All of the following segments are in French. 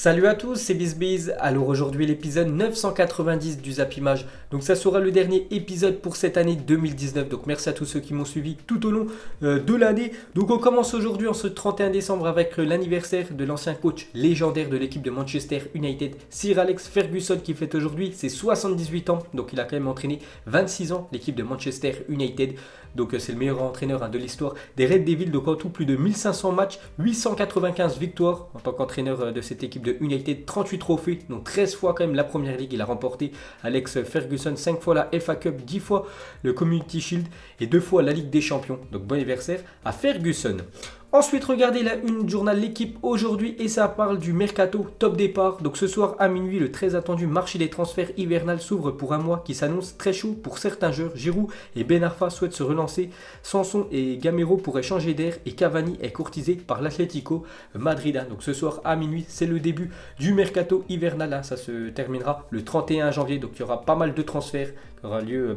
Salut à tous, c'est BizBiz. Alors aujourd'hui l'épisode 990 du Zap Image. Donc ça sera le dernier épisode pour cette année 2019. Donc merci à tous ceux qui m'ont suivi tout au long de l'année. Donc on commence aujourd'hui en ce 31 décembre avec l'anniversaire de l'ancien coach légendaire de l'équipe de Manchester United, Sir Alex Ferguson, qui fête aujourd'hui ses 78 ans. Donc il a quand même entraîné 26 ans l'équipe de Manchester United. Donc c'est le meilleur entraîneur de l'histoire des Red Devils. Donc en tout plus de 1500 matchs, 895 victoires en tant qu'entraîneur de cette équipe de United, 38 trophées, donc 13 fois quand même la Première Ligue. Il a remporté, Alex Ferguson, 5 fois la FA Cup, 10 fois le Community Shield et 2 fois la Ligue des Champions. Donc bon anniversaire à Ferguson. Ensuite, regardez la une du journal L'équipe aujourd'hui et ça parle du mercato top départ. Donc ce soir à minuit, le très attendu marché des transferts hivernal s'ouvre pour un mois qui s'annonce très chaud pour certains joueurs. Giroud et Ben Arfa souhaitent se relancer. Sanson et Gamero pourraient changer d'air et Cavani est courtisé par l'Atlético Madrid. Donc ce soir à minuit, c'est le début du mercato hivernal. Ça se terminera le 31 janvier. Donc il y aura pas mal de transferts qui aura lieu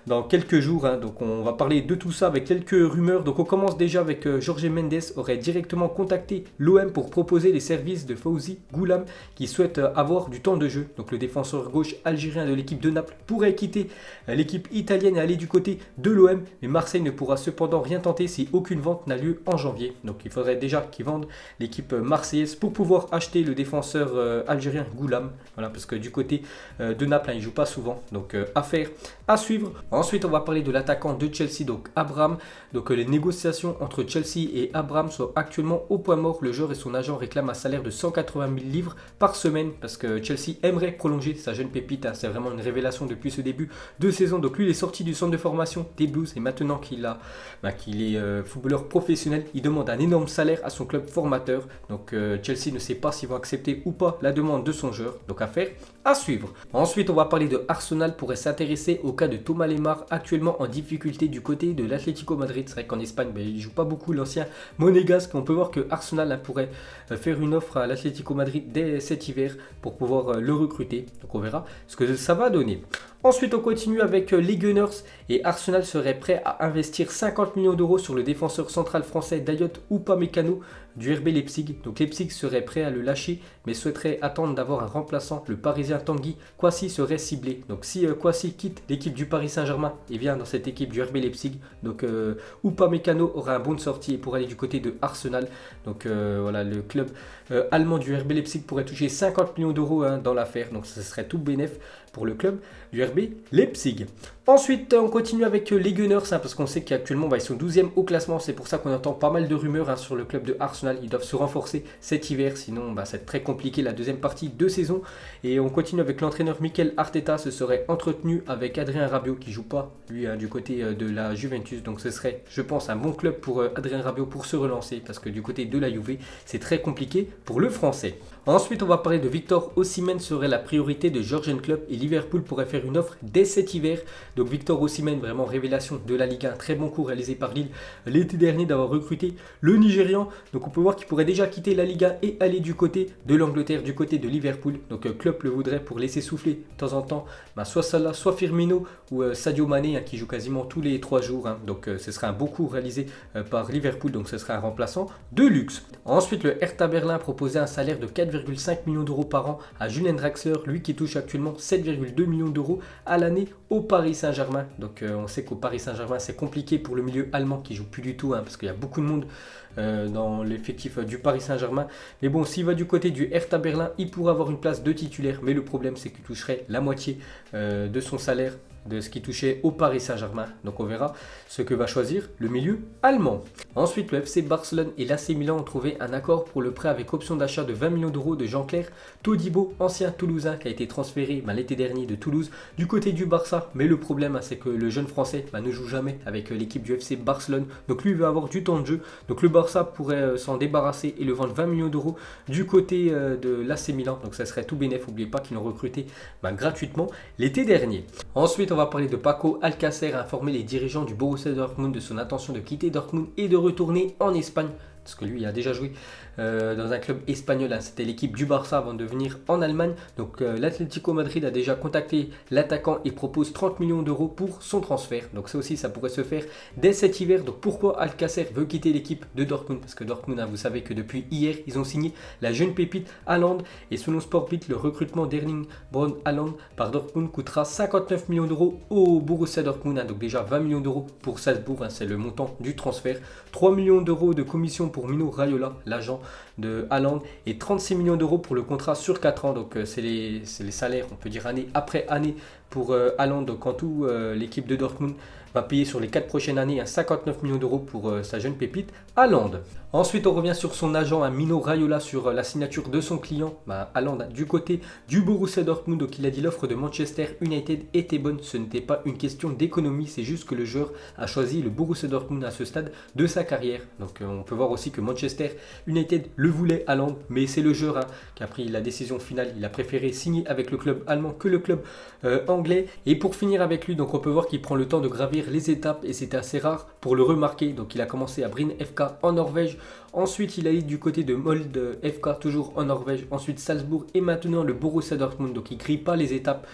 dans quelques jours. Donc on va parler de tout ça avec quelques rumeurs. Donc on commence déjà avec Jorge Mendes aurait directement contacté l'OM pour proposer les services de Fawzi Goulam qui souhaite avoir du temps de jeu. Donc le défenseur gauche algérien de l'équipe de Naples pourrait quitter l'équipe italienne et aller du côté de l'OM, mais Marseille ne pourra cependant rien tenter si aucune vente n'a lieu en janvier. Donc il faudrait déjà qu'ils vendent l'équipe marseillaise pour pouvoir acheter le défenseur algérien Goulam. Voilà, parce que du côté de Naples, il ne joue pas souvent. Donc affaire à suivre. Ensuite, on va parler de l'attaquant de Chelsea, donc Abraham. Donc les négociations entre Chelsea et Abraham sont actuellement au point mort. Le joueur et son agent réclament un salaire de 180 000 livres par semaine parce que Chelsea aimerait prolonger sa jeune pépite. C'est vraiment une révélation depuis ce début de saison. Donc lui, il est sorti du centre de formation des Blues et maintenant qu'il est footballeur professionnel, il demande un énorme salaire à son club formateur. Donc Chelsea ne sait pas s'ils vont accepter ou pas la demande de son joueur. Donc affaire à suivre. Ensuite, on va parler de Arsenal pourrait s'intéresser au cas de Thomas Lemar, actuellement en difficulté du côté de l'Atlético Madrid. C'est vrai qu'en Espagne, il ne joue pas beaucoup, l'ancien monégasque. On peut voir que Arsenal pourrait faire une offre à l'Atlético Madrid dès cet hiver pour pouvoir le recruter. Donc on verra ce que ça va donner. Ensuite, on continue avec les Gunners et Arsenal serait prêt à investir 50 millions d'euros sur le défenseur central français Dayot Upamecano du RB Leipzig. Donc Leipzig serait prêt à le lâcher mais souhaiterait attendre d'avoir un remplaçant. Le Parisien Tanguy Kouassi serait ciblé. Donc si Kouassi quitte l'équipe du Paris Saint-Germain et vient dans cette équipe du RB Leipzig, donc Upamecano aura un bon de sortie pour aller du côté de Arsenal. Donc voilà, le club allemand du RB Leipzig pourrait toucher 50 millions d'euros dans l'affaire. Donc ce serait tout bénef pour le club du RB Leipzig. Ensuite, on continue avec les Gunners parce qu'on sait qu'actuellement ils sont 12e au classement. C'est pour ça qu'on entend pas mal de rumeurs sur le club de Arsenal. Ils doivent se renforcer cet hiver, sinon ça va être très compliqué la deuxième partie de saison. Et on continue avec l'entraîneur Mikel Arteta. Ce serait entretenu avec Adrien Rabiot qui joue pas lui du côté de la Juventus. Donc ce serait, je pense, un bon club pour Adrien Rabiot pour se relancer parce que du côté de la Juve, c'est très compliqué pour le français. Ensuite, on va parler de Victor Osimhen serait la priorité de Georgian Club et Liverpool pourrait faire une offre dès cet hiver. Donc Victor Osimhen, vraiment révélation de la Ligue 1, très bon coup réalisé par Lille l'été dernier d'avoir recruté le Nigérian. Donc on peut voir qu'il pourrait déjà quitter la Ligue 1 et aller du côté de l'Angleterre, du côté de Liverpool. Donc Klopp le voudrait pour laisser souffler de temps en temps soit Salah, soit Firmino ou Sadio Mané qui joue quasiment tous les 3 jours. Donc ce serait un beau coup réalisé par Liverpool, donc ce serait un remplaçant de luxe. Ensuite, le Hertha Berlin proposait un salaire de 4,5 millions d'euros par an à Julian Draxler, lui qui touche actuellement 7,2 millions d'euros à l'année au Paris Saint-Germain. Donc on sait qu'au Paris Saint-Germain c'est compliqué pour le milieu allemand qui joue plus du tout parce qu'il y a beaucoup de monde dans l'effectif du Paris Saint-Germain. Mais bon, s'il va du côté du Hertha Berlin, il pourra avoir une place de titulaire. Mais le problème c'est qu'il toucherait la moitié de son salaire de ce qui touchait au Paris Saint-Germain. Donc on verra ce que va choisir le milieu allemand. Ensuite, le FC Barcelone et l'AC Milan ont trouvé un accord pour le prêt avec option d'achat de 20 millions d'euros de Jean-Claire Todibo, ancien Toulousain qui a été transféré l'été dernier de Toulouse du côté du Barça. Mais le problème, c'est que le jeune Français ne joue jamais avec l'équipe du FC Barcelone. Donc lui, il veut avoir du temps de jeu. Donc le Barça pourrait s'en débarrasser et le vendre 20 millions d'euros du côté de l'AC Milan. Donc ça serait tout bénef. N'oubliez pas qu'ils l'ont recruté gratuitement l'été dernier. Ensuite, on va parler de Paco Alcácer a informé les dirigeants du Borussia Dortmund de son intention de quitter Dortmund et de retourner en Espagne parce que lui il a déjà joué dans un club espagnol, hein. C'était l'équipe du Barça avant de venir en Allemagne. Donc l'Atlético Madrid a déjà contacté l'attaquant et propose 30 millions d'euros pour son transfert. Donc ça aussi, ça pourrait se faire dès cet hiver. Donc pourquoi Alcacer veut quitter l'équipe de Dortmund? Parce que Dortmund, hein, vous savez que depuis hier, ils ont signé la jeune pépite Haaland. Et selon Sportbit, le recrutement d'Erling Braun Haaland par Dortmund coûtera 59 millions d'euros au Borussia Dortmund, hein. Donc déjà 20 millions d'euros pour Salzbourg, hein, c'est le montant du transfert. 3 millions d'euros de commission pour Mino Raiola, l'agent de Haaland, et 36 millions d'euros pour le contrat sur 4 ans. Donc c'est les salaires, on peut dire année après année pour Haaland. Donc en tout, l'équipe de Dortmund va payer sur les 4 prochaines années 59 millions d'euros pour sa jeune pépite Haaland. Ensuite, on revient sur son agent, Mino Raiola, sur la signature de son client, Haaland, du côté du Borussia Dortmund. Donc il a dit l'offre de Manchester United était bonne, ce n'était pas une question d'économie, c'est juste que le joueur a choisi le Borussia Dortmund à ce stade de sa carrière. Donc on peut voir aussi que Manchester United le voulait Haaland, mais c'est le joueur, hein, qui a pris la décision finale. Il a préféré signer avec le club allemand que le club anglais. Et pour finir avec lui, donc on peut voir qu'il prend le temps de gravir les étapes et c'était assez rare pour le remarquer. Donc il a commencé à Bryn FK en Norvège. Ensuite, il a eu du côté de Molde FK, toujours en Norvège. Ensuite, Salzbourg et maintenant le Borussia Dortmund. Donc, il ne grille pas les étapes.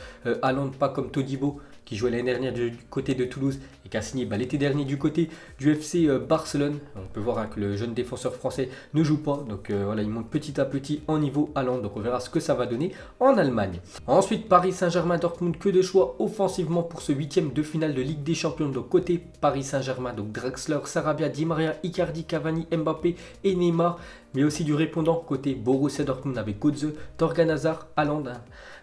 Haaland, pas comme Todibo, qui jouait l'année dernière du côté de Toulouse et qui a signé l'été dernier du côté du FC Barcelone. On peut voir, hein, que le jeune défenseur français ne joue pas. Donc voilà, il monte petit à petit en niveau Haaland. Donc on verra ce que ça va donner en Allemagne. Ensuite, Paris Saint-Germain Dortmund, que de choix offensivement pour ce 8e de finale de Ligue des Champions. Donc côté Paris Saint-Germain, donc Draxler, Sarabia, Di Maria, Icardi, Cavani, Mbappé et Neymar. Mais aussi du répondant côté Borussia Dortmund avec Götze, Torgan Hazard, Haaland, hein,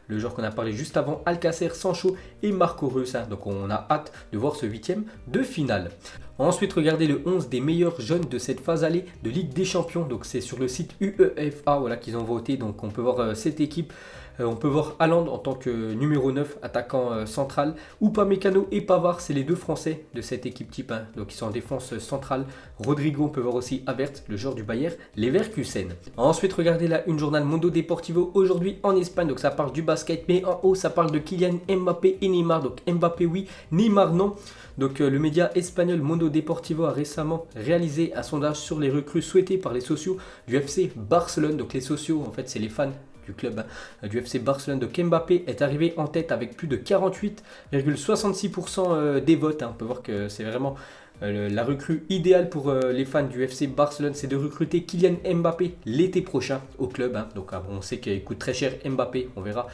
le joueur qu'on a parlé juste avant, Alcacer, Sancho et Marco Reus, hein. Donc on a hâte de voir ce 8e de finale. Ensuite, regardez le 11 des meilleurs jeunes de cette phase allée de Ligue des Champions. Donc c'est sur le site UEFA, voilà, qu'ils ont voté. Donc on peut voir cette équipe. On peut voir Haaland en tant que numéro 9, attaquant central. Upamecano et Pavard, c'est les deux Français de cette équipe type, hein. Donc ils sont en défense centrale. Rodrigo, on peut voir aussi Havertz, le joueur du Bayer Leverkusen. Ensuite, regardez là, une journal Mundo Deportivo aujourd'hui en Espagne. Donc ça parle du basket, mais en haut, ça parle de Kylian Mbappé et Neymar. Donc Mbappé oui, Neymar non. Donc le média espagnol Mundo Deportivo a récemment réalisé un sondage sur les recrues souhaitées par les socios du FC Barcelone. Donc les socios, en fait, c'est les fans du club, hein, du FC Barcelone. Donc Mbappé est arrivé en tête avec plus de 48,66% des votes, hein. On peut voir que c'est vraiment la recrue idéale pour les fans du FC Barcelone, c'est de recruter Kylian Mbappé l'été prochain au club, hein. Donc on sait qu'il coûte très cher Mbappé, on verra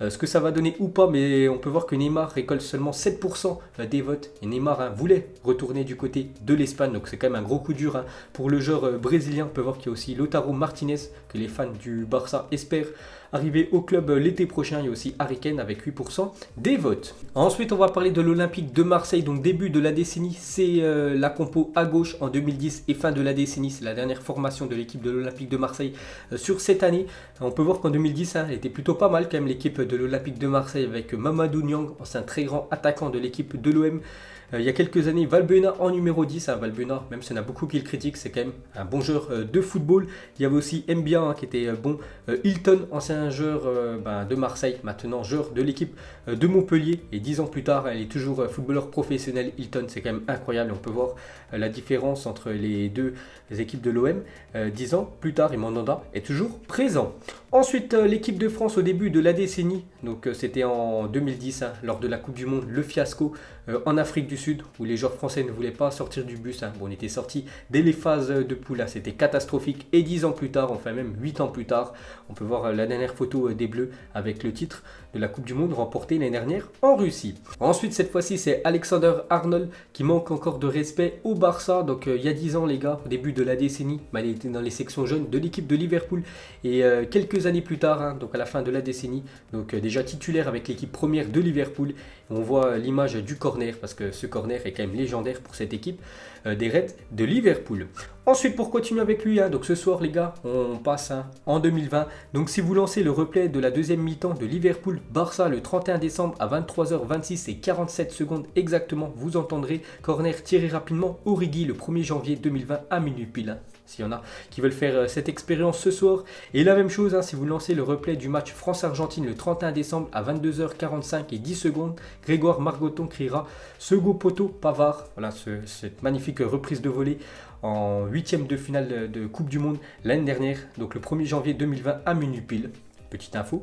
ce que ça va donner ou pas, mais on peut voir que Neymar récolte seulement 7% des votes. Et Neymar, hein, voulait retourner du côté de l'Espagne, donc c'est quand même un gros coup dur, hein, pour le joueur brésilien. On peut voir qu'il y a aussi Lautaro Martinez, que les fans du Barça espèrent arriver au club l'été prochain. Il y a aussi Harry Kane avec 8% des votes. Ensuite, on va parler de l'Olympique de Marseille. Donc début de la décennie, c'est la compo à gauche en 2010 et fin de la décennie. C'est la dernière formation de l'équipe de l'Olympique de Marseille sur cette année. On peut voir qu'en 2010, hein, elle était plutôt pas mal quand même, l'équipe de l'Olympique de Marseille, avec Mamadou Niang, ancien très grand attaquant de l'équipe de l'OM. Il y a quelques années, Valbuena en numéro 10. Hein, Valbuena, même s'il y en a beaucoup qui le critiquent, c'est quand même un bon joueur de football. Il y avait aussi Mbia, hein, qui était bon. Hilton, ancien joueur de Marseille, maintenant joueur de l'équipe de Montpellier. Et 10 ans plus tard, il est toujours footballeur professionnel. Hilton, c'est quand même incroyable. On peut voir la différence entre les deux équipes de l'OM. 10 ans plus tard, et Mandanda est toujours présent. Ensuite, l'équipe de France au début de la décennie. Donc c'était en 2010, hein, lors de la Coupe du Monde, le fiasco en Afrique du Sud, où les joueurs français ne voulaient pas sortir du bus, hein. Bon, on était sortis dès les phases de poule, hein. C'était catastrophique. Et 10 ans plus tard, enfin même 8 ans plus tard, on peut voir la dernière photo des Bleus avec le titre de la Coupe du Monde remportée l'année dernière en Russie. Ensuite, cette fois-ci, c'est Alexander Arnold qui manque encore de respect au Barça. Donc il y a 10 ans, les gars, au début de la décennie, il était dans les sections jeunes de l'équipe de Liverpool. Et quelques années plus tard, hein, donc à la fin de la décennie, donc déjà titulaire avec l'équipe première de Liverpool. On voit l'image du corner, parce que ce corner est quand même légendaire pour cette équipe des Reds de Liverpool. Ensuite, pour continuer avec lui, hein, donc ce soir les gars, on passe, hein, en 2020. Donc si vous lancez le replay de la deuxième mi-temps de Liverpool-Barça le 31 décembre à 23h26 et 47 secondes exactement, vous entendrez corner tiré rapidement Origi le 1er janvier 2020 à minuit pile, hein. S'il y en a qui veulent faire cette expérience ce soir. Et la même chose, hein, si vous lancez le replay du match France-Argentine le 31 décembre à 22h45 et 10 secondes, Grégoire Margoton criera Second poteau Pavard. Voilà cette magnifique reprise de volée en huitième de finale de Coupe du Monde l'année dernière, donc le 1er janvier 2020 à minuit pile. Petite info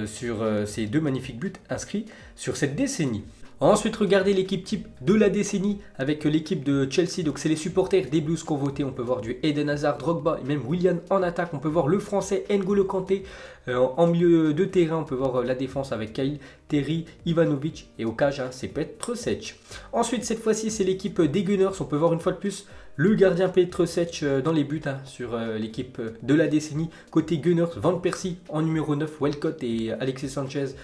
sur ces deux magnifiques buts inscrits sur cette décennie. Ensuite, regardez l'équipe type de la décennie avec l'équipe de Chelsea. Donc, c'est les supporters des Blues qui ont voté. On peut voir du Eden Hazard, Drogba et même Willian en attaque. On peut voir le français N'Golo Kanté en milieu de terrain. On peut voir la défense avec Kyle, Terry, Ivanovic et au cage, c'est Petr Cech. Ensuite, cette fois-ci, c'est l'équipe des Gunners. On peut voir une fois de plus le gardien Petr Cech dans les buts sur l'équipe de la décennie. Côté Gunners, Van Persie en numéro 9, Walcott et Alexis Sanchez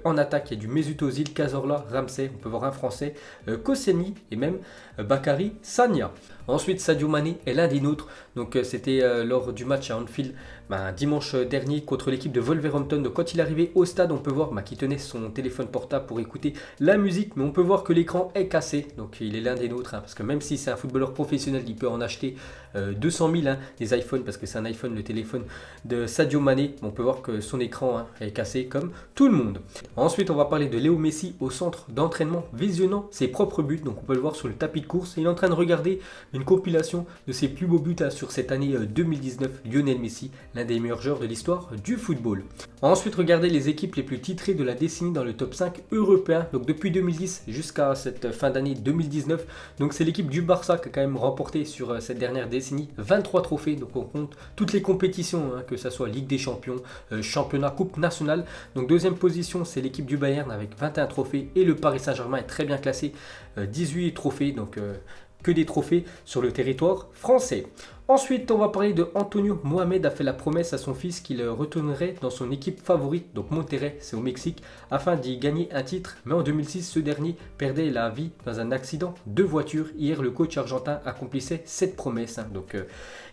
en attaque. Il y a du Mesut Ozil, Cazorla, Ramsey. On peut voir un français, Koscielny et même Bakary Sagna. Ensuite, Sadio Mané est l'un des nôtres. Donc, c'était lors du match à Anfield dimanche dernier contre l'équipe de Wolverhampton. Donc, quand il est arrivé au stade, on peut voir qu'il tenait son téléphone portable pour écouter la musique. Mais on peut voir que l'écran est cassé. Donc, il est l'un des nôtres. Parce que même si c'est un footballeur professionnel, il peut en acheter 200 000 des iPhones. Parce que c'est un iPhone, le téléphone de Sadio Mané. On peut voir que son écran est cassé comme tout le monde. Ensuite, on va parler de Léo Messi au centre d'entraînement, visionnant ses propres buts. Donc, on peut le voir sur le tapis de course. Il est en train de regarder une compilation de ses plus beaux buts sur cette année 2019. Lionel Messi, l'un des meilleurs joueurs de l'histoire du football. Ensuite, regardez les équipes les plus titrées de la décennie dans le top 5 européen. Donc, depuis 2010 jusqu'à cette fin d'année 2019. Donc, c'est l'équipe du Barça qui a quand même remporté sur cette dernière décennie 23 trophées. Donc, on compte toutes les compétitions, que ce soit Ligue des Champions, Championnat, Coupe nationale. Donc, deuxième position, c'est l'équipe du Bayern avec 21 trophées. Et le Paris Saint-Germain est très bien classé, 18 trophées. Donc, que des trophées sur le territoire français. Ensuite, on va parler de Antonio. Mohamed a fait la promesse à son fils qu'il retournerait dans son équipe favorite, donc Monterrey, c'est au Mexique, afin d'y gagner un titre. Mais en 2006, ce dernier perdait la vie dans un accident de voiture. Hier, le coach argentin accomplissait cette promesse. Donc,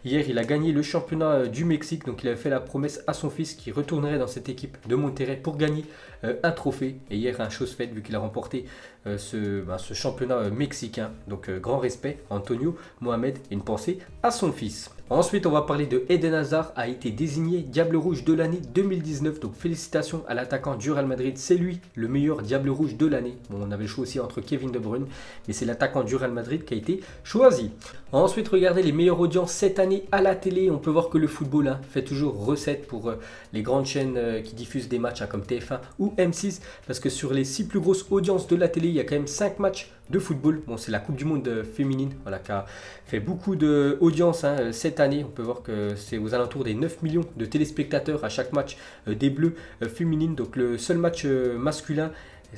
hier, il a gagné le championnat du Mexique. Donc, il a fait la promesse à son fils qu'il retournerait dans cette équipe de Monterrey pour gagner un trophée. Et hier, chose faite vu qu'il a remporté ce championnat mexicain. Donc, grand respect à Antonio Mohamed et une pensée à son fils. Ensuite, on va parler de Eden Hazard, a été désigné Diable Rouge de l'année 2019. Donc, félicitations à l'attaquant du Real Madrid. C'est lui le meilleur Diable Rouge de l'année. Bon, on avait le choix aussi entre Kevin De Bruyne, mais c'est l'attaquant du Real Madrid qui a été choisi. Ensuite, regardez les meilleures audiences cette année à la télé. On peut voir que le football fait toujours recette pour les grandes chaînes qui diffusent des matchs comme TF1 ou M6. Parce que sur les 6 plus grosses audiences de la télé, il y a quand même 5 matchs de football. Bon, c'est la Coupe du Monde féminine qui a fait beaucoup d'audience cette année. On peut voir que c'est aux alentours des 9 millions de téléspectateurs à chaque match des Bleus féminines. Donc le seul match masculin,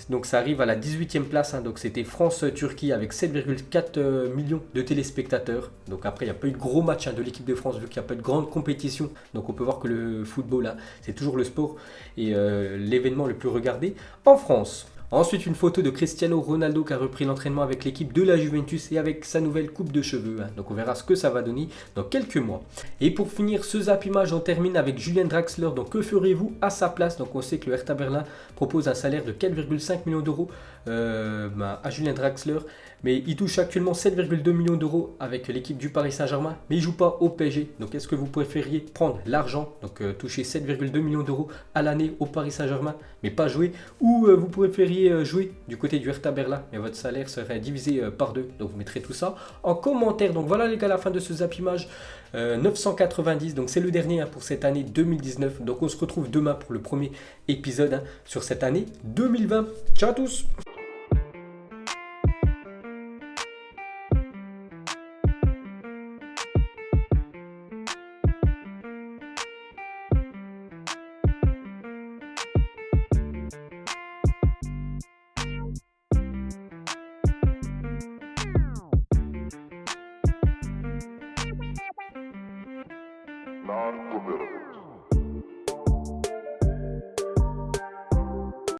donc ça arrive à la 18e place. Donc c'était France-Turquie avec 7,4 millions de téléspectateurs. Donc après, il n'y a pas eu de gros match de l'équipe de France vu qu'il n'y a pas eu de grande compétition. Donc on peut voir que le football, c'est toujours le sport et l'événement le plus regardé en France. Ensuite, une photo de Cristiano Ronaldo qui a repris l'entraînement avec l'équipe de la Juventus et avec sa nouvelle coupe de cheveux. Donc on verra ce que ça va donner dans quelques mois. Et pour finir ce Zap Image, on termine avec Julian Draxler. Donc que ferez-vous à sa place? Donc on sait que le Hertha Berlin propose un salaire de 4,5 millions d'euros à Julian Draxler. Mais il touche actuellement 7,2 millions d'euros avec l'équipe du Paris Saint-Germain. Mais il ne joue pas au PSG. Donc est-ce que vous préfériez prendre l'argent, donc toucher 7,2 millions d'euros à l'année au Paris Saint-Germain, mais pas jouer? Ou vous préfériez jouer du côté du Hertha Berlin, mais votre salaire serait divisé par 2. Donc vous mettrez tout ça en commentaire. Donc voilà les gars, la fin de ce Zap Image 990. Donc c'est le dernier pour cette année 2019. Donc on se retrouve demain pour le premier épisode sur cette année 2020. Ciao à tous! Non,